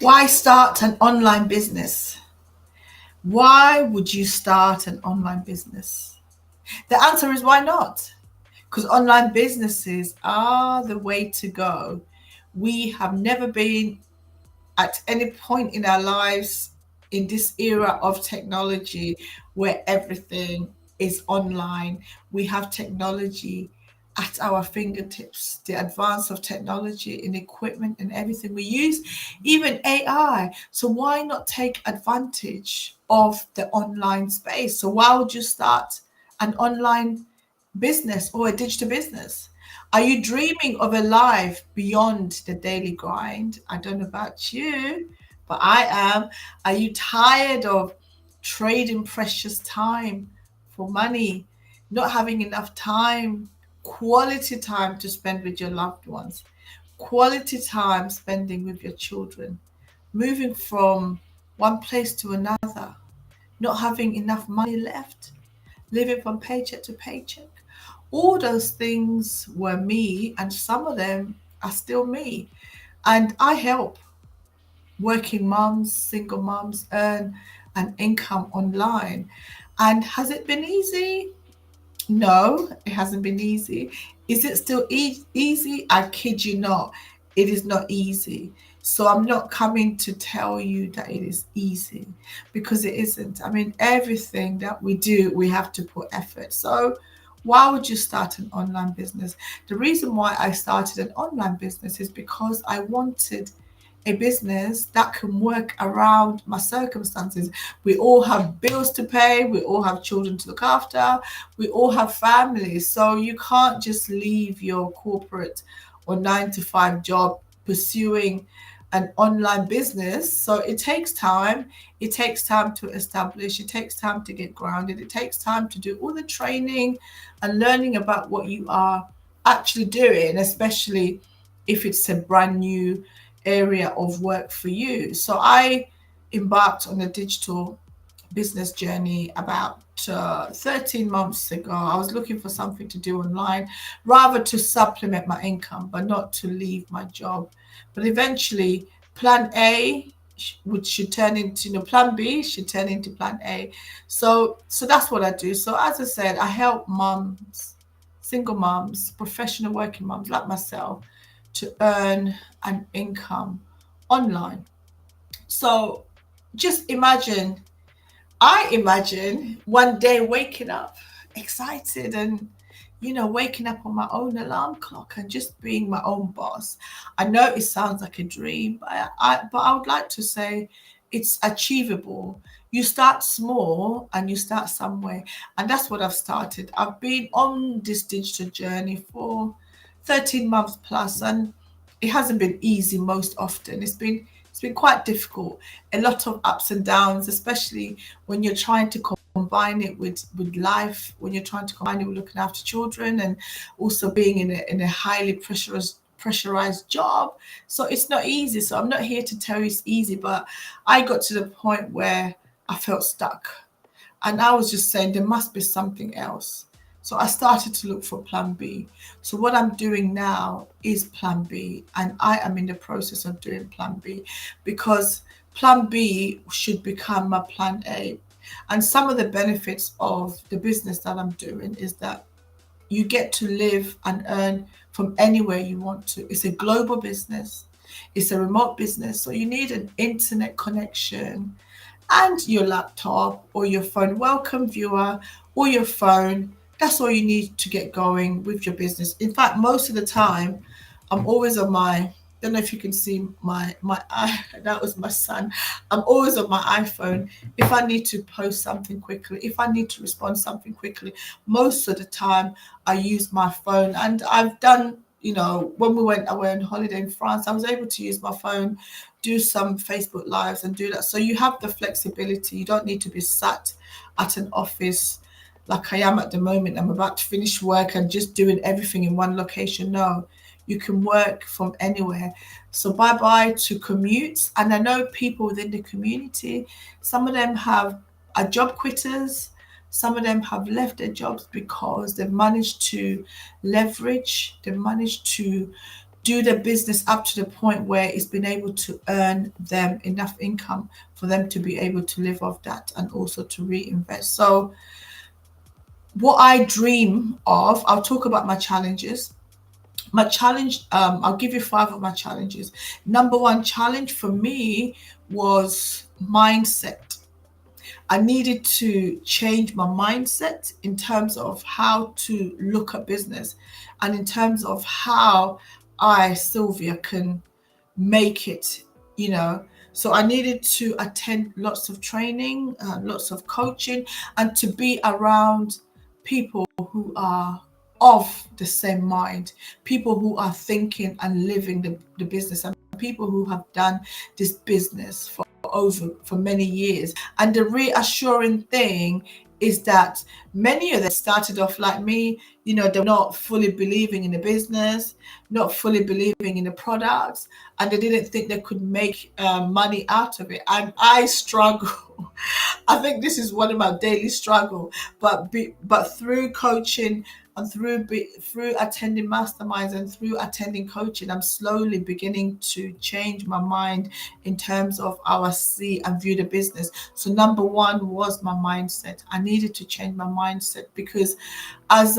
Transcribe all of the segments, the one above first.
Why start an online business? Why would you start an online business? The answer is why not? Because online businesses are the way to go. We have never been at any point in our lives in this era of technology where everything is online. We have technology at our fingertips, the advance of technology in equipment and everything we use, even AI. So why not take advantage of the online space? So why would you start an online business or a digital business? Are you dreaming of a life beyond the daily grind? I don't know about you, but I am. Are you tired of trading precious time for money, not having enough time, quality time to spend with your loved ones, quality time spending with your children, moving from one place to another, not having enough money left, living from paycheck to paycheck? All those things were me, and some of them are still me. And I help working moms, single moms earn an income online. And has it been easy? No, it hasn't been easy. Is it still easy? I kid you not. It is not easy. So I'm not coming to tell you that it is easy because it isn't. I mean, everything that we do, we have to put effort. So why would you start an online business? The reason why I started an online business is because I wanted a business that can work around my circumstances. We all have bills to pay, we all have children to look after, we all have families. So you can't just leave your corporate or 9 to 5 job pursuing an online business. So it takes time. It takes time to establish, it takes time to get grounded, it takes time to do all the training and learning about what you are actually doing, especially if it's a brand new area of work for you. So I embarked on a digital business journey about 13 months ago. I was looking for something to do online, rather to supplement my income, but not to leave my job. But eventually, plan A, which should turn into, plan B should turn into plan A. So that's what I do. So as I said, I help moms, single moms, professional working moms like myself to earn an income online. So just imagine, I imagine one day waking up excited and, waking up on my own alarm clock and just being my own boss. I know it sounds like a dream, but I would like to say it's achievable. You start small and you start somewhere. And that's what I've started. I've been on this digital journey for 13 months plus, and it hasn't been easy most often. It's been quite difficult. A lot of ups and downs, especially when you're trying to combine it with life, when you're trying to combine it with looking after children and also being in a highly pressurized job. So it's not easy. So I'm not here to tell you it's easy, but I got to the point where I felt stuck. And I was just saying there must be something else. So I started to look for plan B. So what I'm doing now is plan B, and I am in the process of doing plan B because plan B should become my plan A. And some of the benefits of the business that I'm doing is that you get to live and earn from anywhere you want to. It's a global business. It's a remote business. So you need an internet connection and your laptop or your phone. Welcome, viewer, or your phone. That's all you need to get going with your business. In fact, most of the time, I'm always on my. Don't know if you can see my eye. That was my son. I'm always on my iPhone. If I need to post something quickly, if I need to respond something quickly, most of the time I use my phone. And I've done, when I went on holiday in France, I was able to use my phone, do some Facebook lives and do that. So you have the flexibility. You don't need to be sat at an office like I am at the moment. I'm about to finish work and just doing everything in one location. No, you can work from anywhere. So bye bye to commutes. And I know people within the community, some of them are job quitters. Some of them have left their jobs because they've managed to leverage, they've managed to do the business up to the point where it's been able to earn them enough income for them to be able to live off that and also to reinvest. So what I dream of, I'll talk about my challenges. My challenge, I'll give you 5 of my challenges. Number 1 challenge for me was mindset. I needed to change my mindset in terms of how to look at business and in terms of how I, Sylvia, can make it, you know. So I needed to attend lots of training, lots of coaching, and to be around people who are of the same mind, people who are thinking and living the business, and people who have done this business for many years. And the reassuring thing is that many of them started off like me, you know, they're not fully believing in the business, not fully believing in the products, and they didn't think they could make money out of it. And I struggle. I think this is one of my daily struggle, but through coaching and through attending masterminds and through attending coaching, I'm slowly beginning to change my mind in terms of how I see and view the business. So number 1 was my mindset. I needed to change my mindset because, as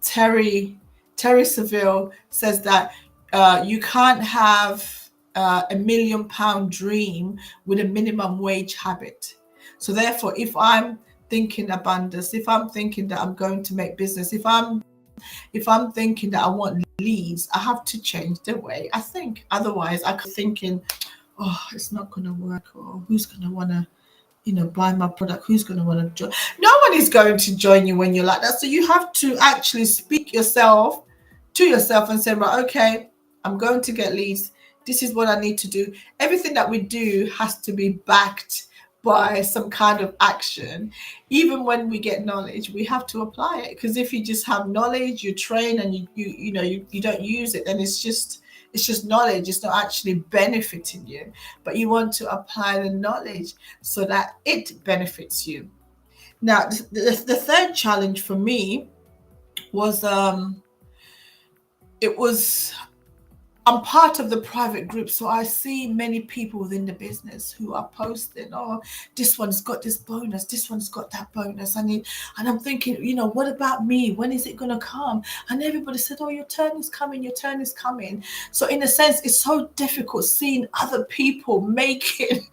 Terry Seville says, that you can't have a £1 million dream with a minimum wage habit. So therefore, if I'm thinking abundance, if I'm thinking that I'm going to make business, if I'm thinking that I want leads, I have to change the way I think. Otherwise, I could thinking, oh, it's not going to work, or who's going to want to, you know, buy my product? Who's going to want to join? No one is going to join you when you're like that. So you have to actually speak to yourself and say, right, okay, I'm going to get leads. This is what I need to do. Everything that we do has to be backed by some kind of action. Even when we get knowledge, we have to apply it, because if you just have knowledge, you train, and you don't use it, then it's just knowledge. It's not actually benefiting you. But you want to apply the knowledge so that it benefits you. Now, the third challenge for me was I'm part of the private group, so I see many people within the business who are posting, oh, this one's got this bonus, this one's got that bonus. And I'm thinking, you know, what about me? When is it going to come? And everybody said, oh, your turn is coming, your turn is coming. So in a sense, it's so difficult seeing other people making,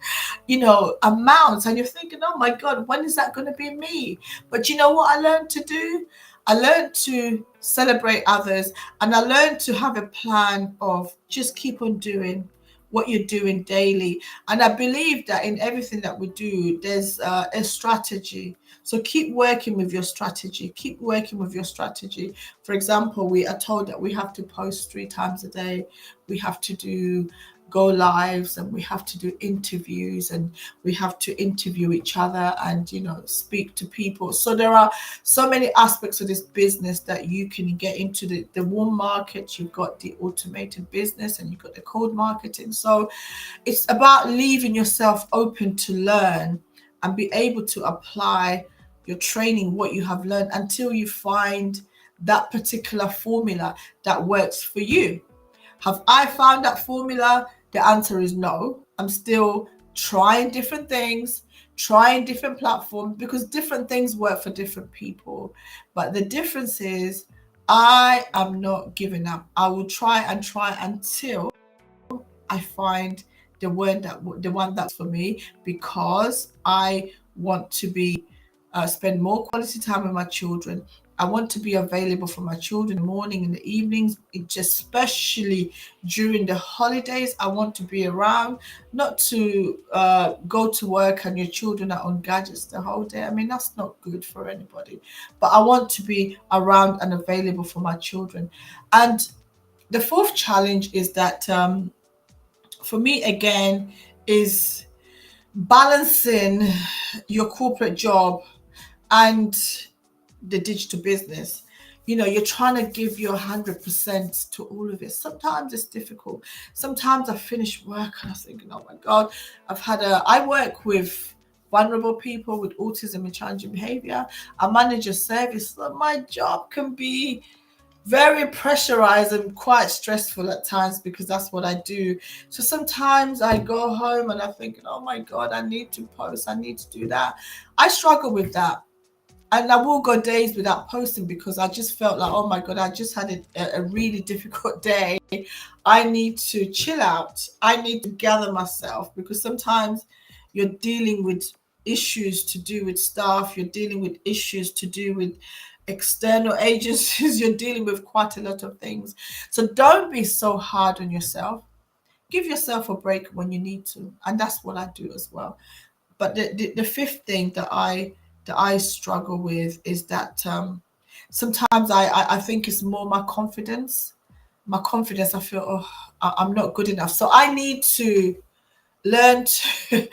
you know, amounts. And you're thinking, oh my God, when is that going to be me? But you know what I learned to do? I learned to celebrate others, and I learned to have a plan of just keep on doing what you're doing daily. And I believe that in everything that we do, there's a strategy. So keep working with your strategy. Keep working with your strategy. For example, we are told that we have to post 3 times a day. We have to do go lives, and we have to do interviews, and we have to interview each other and, you know, speak to people. So there are so many aspects of this business that you can get into. The warm market, you've got the automated business, and you've got the cold marketing. So it's about leaving yourself open to learn and be able to apply your training, what you have learned, until you find that particular formula that works for you. Have I found that formula? The answer is no. I'm still trying different things, trying different platforms, because different things work for different people. But the difference is I am not giving up. I will try and try until I find the one that's for me, because I want to be spend more quality time with my children. I want to be available for my children in the morning, in the evenings, especially during the holidays. I want to be around, not to go to work and your children are on gadgets the whole day. I mean, that's not good for anybody. But I want to be around and available for my children. And the fourth challenge is that for me, again, is balancing your corporate job and the digital business. You know, you're trying to give your 100% to all of it. Sometimes it's difficult. Sometimes I finish work and I'm thinking, oh my God, I work with vulnerable people with autism and challenging behavior. I manage a service, so my job can be very pressurized and quite stressful at times because that's what I do. So sometimes I go home and I'm thinking, oh my God, I need to post, I need to do that. I struggle with that. And I will go days without posting because I just felt like, oh my God, I just had a really difficult day. I need to chill out. I need to gather myself because sometimes you're dealing with issues to do with staff, you're dealing with issues to do with external agencies, you're dealing with quite a lot of things. So don't be so hard on yourself. Give yourself a break when you need to. And that's what I do as well. But the fifth thing that I struggle with is that sometimes I think it's more my confidence. My confidence, I feel, oh, I'm not good enough. So I need to learn to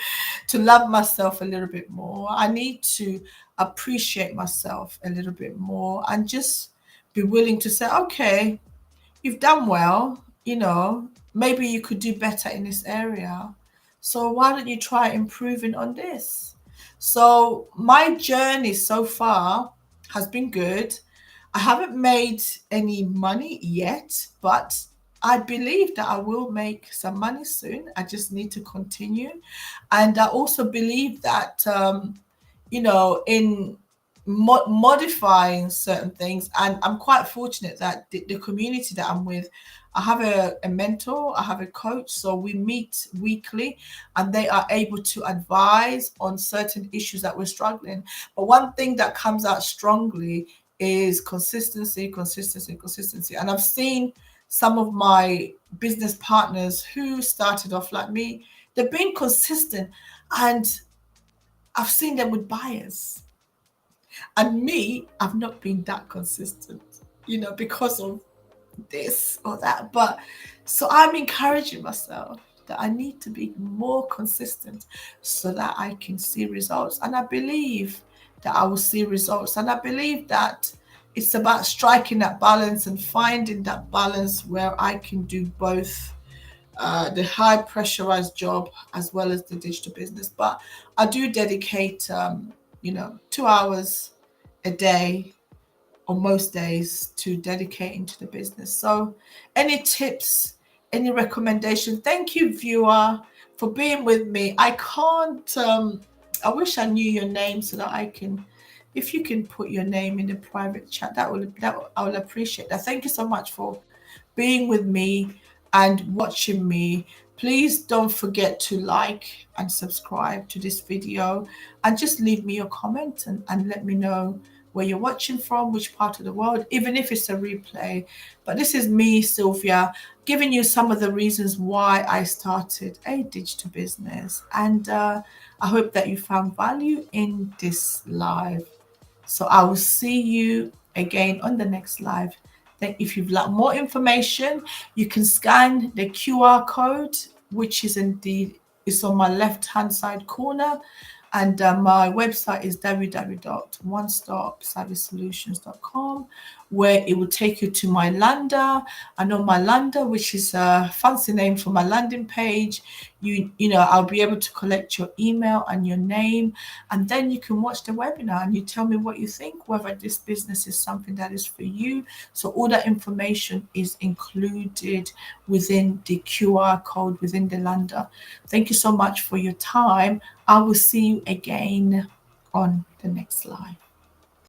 to love myself a little bit more. I need to appreciate myself a little bit more and just be willing to say, okay, you've done well, maybe you could do better in this area. So why don't you try improving on this? So my journey so far has been good. I haven't made any money yet, but I believe that I will make some money soon. I just need to continue. And I also believe that, in modifying certain things, and I'm quite fortunate that the community that I'm with, I have a mentor, I have a coach, so we meet weekly and they are able to advise on certain issues that we're struggling. But one thing that comes out strongly is consistency, consistency, consistency. And I've seen some of my business partners who started off like me, they've been consistent, and I've seen them with buyers. And me, I've not been that consistent, because of this or that. But so I'm encouraging myself that I need to be more consistent so that I can see results. And I believe that I will see results. And I believe that it's about striking that balance and finding that balance where I can do both, the high pressurized job as well as the digital business. But I do dedicate, 2 hours a day on most days to dedicating to the business. So, any tips, any recommendation? Thank you, viewer, for being with me. I can't. I wish I knew your name so that I can. If you can put your name in the private chat, I will appreciate that. Thank you so much for being with me and watching me. Please don't forget to like and subscribe to this video and just leave me your comment and let me know where you're watching from, which part of the world, even if it's a replay. But this is me, Sylvia, giving you some of the reasons why I started a digital business. And I hope that you found value in this live. So I will see you again on the next live. Then if you'd like more information, you can scan the QR code, which is it's on my left hand side corner. And my website is www.onestopservicesolutions.com, where it will take you to my Landa. And on my Landa, which is a fancy name for my landing page, I'll be able to collect your email and your name, and then you can watch the webinar and you tell me what you think, whether this business is something that is for you. So all that information is included within the QR code within the Landa. Thank you so much for your time. I will see you again on the next live.